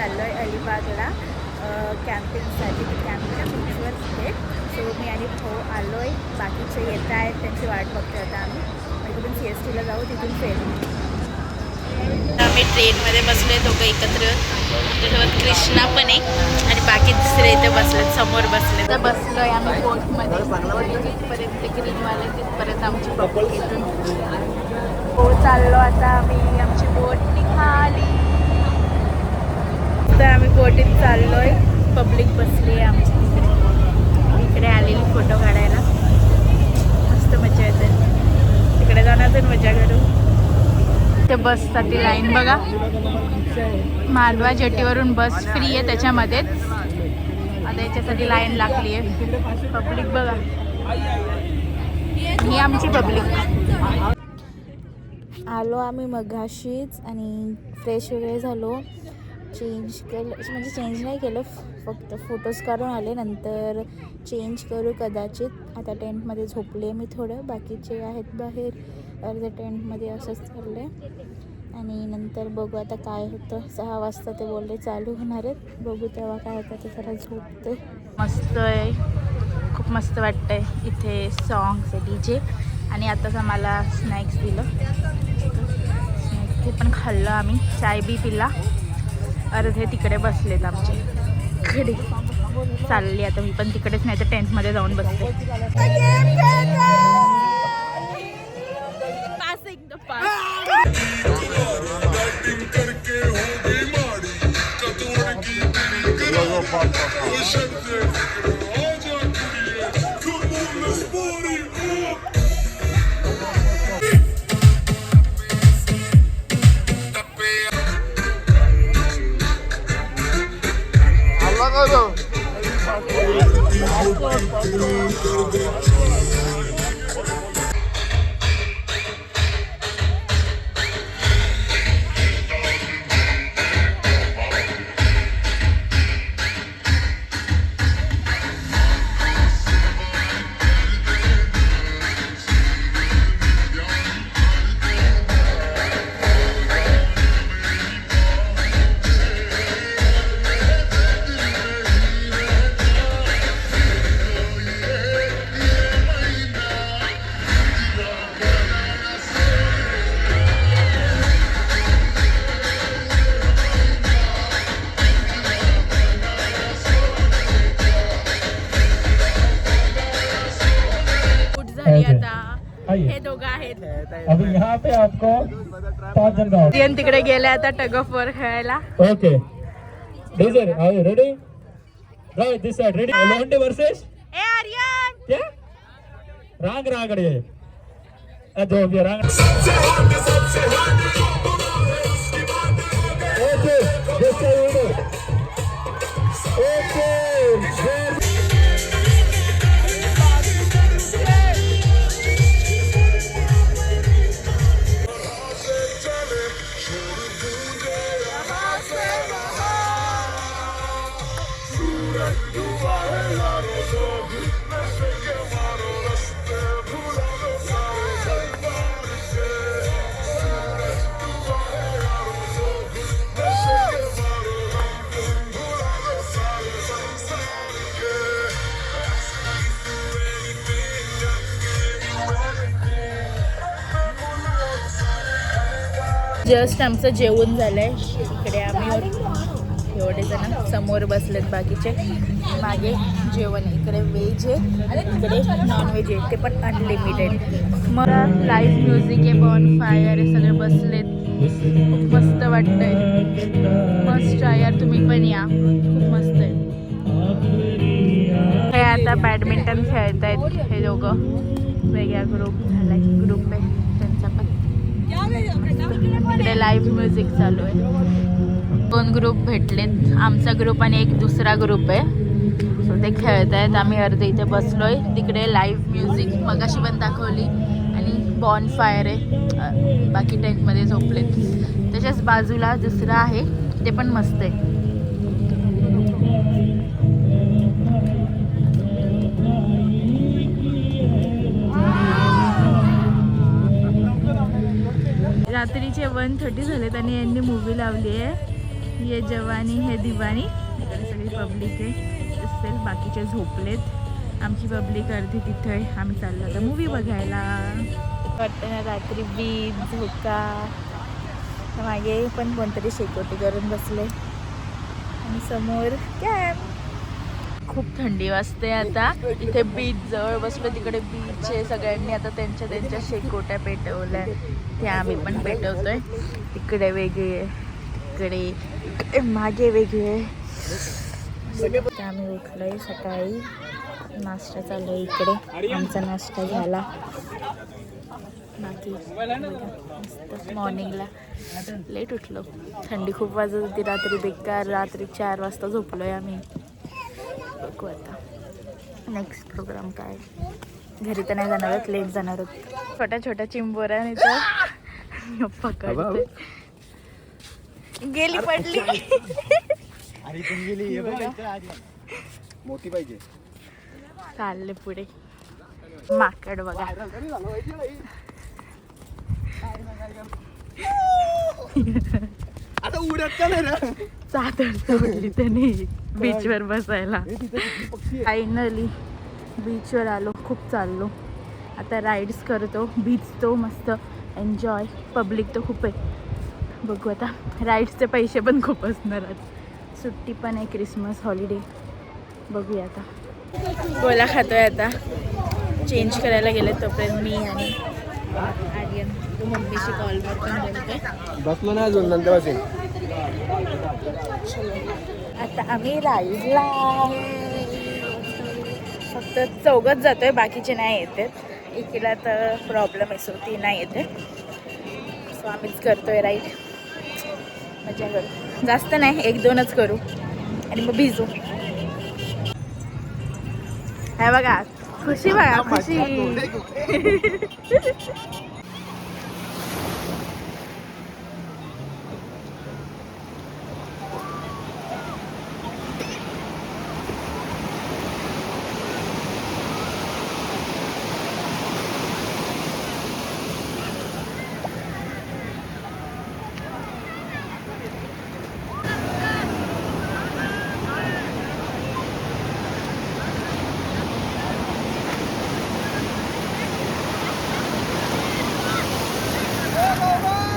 चाललो आहे अलिबागला कॅम्पिंगसाठी. कॅम्पिंगच्या बीचवर आहे. सो मी आणि भाऊ आलो आहे. बाकीचे येत आहेत, त्यांची वाट बघतोय आता आम्ही. तिथून CSTला जाऊ, तिथून फेरू. आम्ही ट्रेनमध्ये बसलो आहे दोघं एकत्र. त्याच्यासोबत कृष्णा पण आहे आणि बाकी दुसरे इथे बसलेत, समोर बसले. तर बसलो आहे आम्ही बोटमध्ये. जिथपर्यंत ग्रीनवाले तिथपर्यंत आमची पब्लिक इथून हो चाललो आता आम्ही. आमची बोट निघाली. तर आम्ही बोटीत चाललो आहे. पब्लिक बसली आहे आमची इकडे आलेली फोटो काढायला. मस्त मजा येते. तिकडे जाण्याचं मजा करू. ते बससाठी लाईन बघा. मांडवा जेटीवरून बस फ्री आहे त्याच्यामध्येच. आता याच्यासाठी लाईन लागली आहे. पब्लिक बघा, ही आमची पब्लिक. आलो आम्ही मगाशीच आणि फ्रेश वगैरे झालो. चेंज केलं, म्हणजे चेंज नाही केलं, फक्त फोटोज काढून आले. नंतर चेंज करू कदाचित. आता टेंटमध्ये झोपले मी थोडं. बाकीचे आहेत बाहेर अर्ध्या टेंटमध्ये. असंच चाललं आहे. आणि नंतर बघू आता काय होतं. 6 वाजता ते बोलले चालू होणार आहेत. बघू तेव्हा काय होतं. ते जरा झोपते. मस्त आहे, खूप मस्त वाटतं आहे इथे. सॉंग्स आहे, DJ. आणि आताच आम्हाला स्नॅक्स दिलं. स्नॅक्स ते पण खाल्लं आम्ही. चाय बी पिला. अर्धे तिकडे बसलेत आमचे. इकडे चालली आता मी पण तिकडेच, नाही तर टेंटमध्ये जाऊन बसते. हे दोघं आहेत. अभी यहाँ पे आपको 5 जन का रियन तिकडे गेले आता टग ऑफ वॉर खेळायला. ओके डीजर are you ready right this side ready लोंडे वर्सेस ए आर्यन क्या रांग रागड़े जो भी रांग okay this side okay just आमचं जेवण झालंय. इकडे आम्ही एवढे जण समोर बसलेत. बाकीचे मागे जेवण आहे. इकडे व्हेज आहे, इकडे नॉन व्हेज आहे, ते पण अनलिमिटेड. मग लाईव्ह म्युझिक आहे, बॉन फायर आहे, सगळे बसलेत. खूप मस्त वाटतंय. मस्त आहे यार, तुम्ही पण या, खूप मस्त आहे. हे आता बॅडमिंटन खेळत आहेत हे दोघं. वेगळा ग्रुप झालाय, ग्रुप आहे त्यांचा पण. इकडे लाईव्ह म्युझिक चालू आहे. 2 ग्रुप भेटलेत, आमचा ग्रुप आणि एक दुसरा ग्रुप आहे. सो ते खेळत आहेत. आम्ही अर्धे इथे बसलोय. तिकडे लाईव्ह म्युझिक मगाशी पण दाखवली आणि बॉन फायर आहे. बाकी टेंटमध्ये झोपलेत. त्याच्याच बाजूला दुसरा आहे, ते पण मस्त आहे. रात्रीचे 1:30 झालेत आणि यांनी मूवी लावली आहे. ये जवानी हे दिवाणी. इकडे सगळी पब्लिक आहे असेल, बाकीचे झोपलेत. आमची पब्लिक अर्धी तिथे आहे. आम्ही चाललो आता मूवी बघायला. वाटतं ना रात्री बीच झोका. मागे पण कोणतरी शेकोटी करून बसले आणि समोर कॅम्प. खूप थंडी वाजते आता. इथे बीच जवळ बसलो, तिकडे बीच आहे. सगळ्यांनी आता त्यांच्या शेकोट्या पेटवल्या, त्या आम्ही पण पेटवतोय. तिकडे वेगळे, इकडे मागे वेगळे. आम्ही उठलोय सकाळी. नाश्ता चालू आहे इकडे. आमचा नाश्ता झाला. बाकी मस्त मॉर्निंगला लेट उठलो. थंडी खूप वाजत होती रात्री बेकार. रात्री 4 वाजता झोपलोय आम्ही. बघू आता नेक्स्ट प्रोग्राम काय. घरी तर नाही जाणार आहोत, लेट जाणार आहोत. छोट्या चिंबोऱ्याने तर पकडते. गेली पडली. मोठी पाहिजे. चालले पुढे. माकड बघा. आता उडत का नाही रे. चादर सोडली त्याने बीचवर बसायला. फायनली बीचवर आलो. खूप चाललो आता. राईड्स करतो. बीच तो मस्त एन्जॉय. पब्लिक तर खूप आहे. बघू आता. राईड्सचे पैसे पण खूप असणार आज. सुट्टी पण आहे, क्रिसमस हॉलिडे. बघूया आता. गोला खातोय आता. चेंज करायला गेले तोपर्यंत मी आणि आर्यन मम्मीशी कॉलवर पण बोलतोय. बसलो ना अजून, नंतर बसेल. आता आम्ही राईडला फक्त चौघच जातोय, बाकीचे नाही येते. एकीला तर प्रॉब्लेम आहे, सो ती नाही येते. सो आम्हीच करतोय राईड. मजा करू. जास्त नाही, 1-2च करू आणि मग भिजू. हे बघा खुशी, बघा खुशी.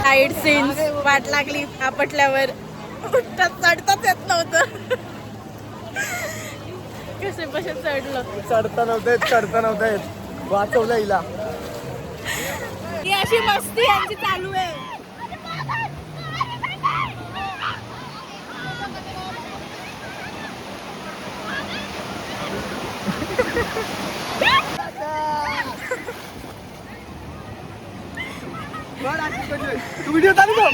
Side scenes. वाट लागली आपटल्यावर. चढताच येत नव्हतं. कसे बसे चढलो. चढता नव्हतं येत. वाचवलं हिला. ही अशी मस्ती यांची चालू आहे. व्हिडिओ चालू कर.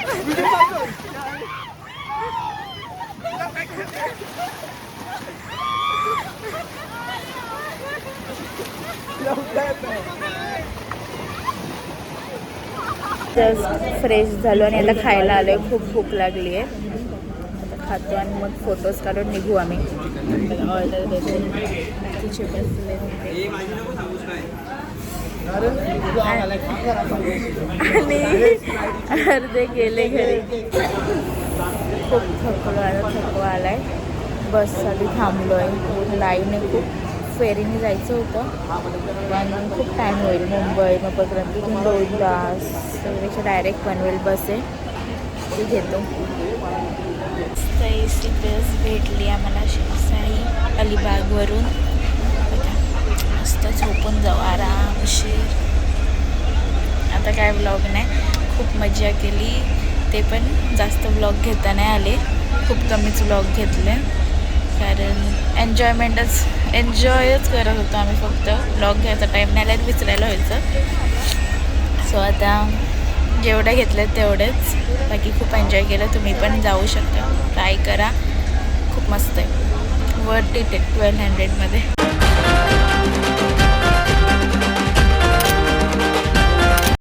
जस्ट फ्रेश झालो आणि आता खायला आलोय. खूप भूक लागली आहे. आता खातो आणि मग फोटोज काढून निघू आम्ही. ऑर्डर देतो. बाकीचे बसले आणि अर्धे गेले घरी. खूप थकवा आलाय. बससाठी थांबलो आहे. लाईन आहे खूप. फेरीने जायचं होतं पण खूप टाईम होईल. मुंबई मग परत तिथून 2 तास. त्यापेक्षा डायरेक्ट पनवेल बस आहे, ती घेतो. AC बस भेटली आम्हाला शिवसाई अलिबागवरून. मस्त झोपून जाऊ आरामशीर. आता काय व्लॉग नाही. खूप मजा केली. ते पण जास्त व्लॉग घेता नाही आले. खूप कमीच व्लॉग घेतले कारण एन्जॉयच करत होतो आम्ही. फक्त व्लॉग घ्यायचा टाईम नाही आला, विचारायला व्हायचं. सो आता जेवढे घेतले तेवढेच. बाकी खूप एन्जॉय केलं. तुम्ही पण जाऊ शकता, ट्राय करा. खूप मस्त आहे. वर्थ इट आहे 1200 मध्ये.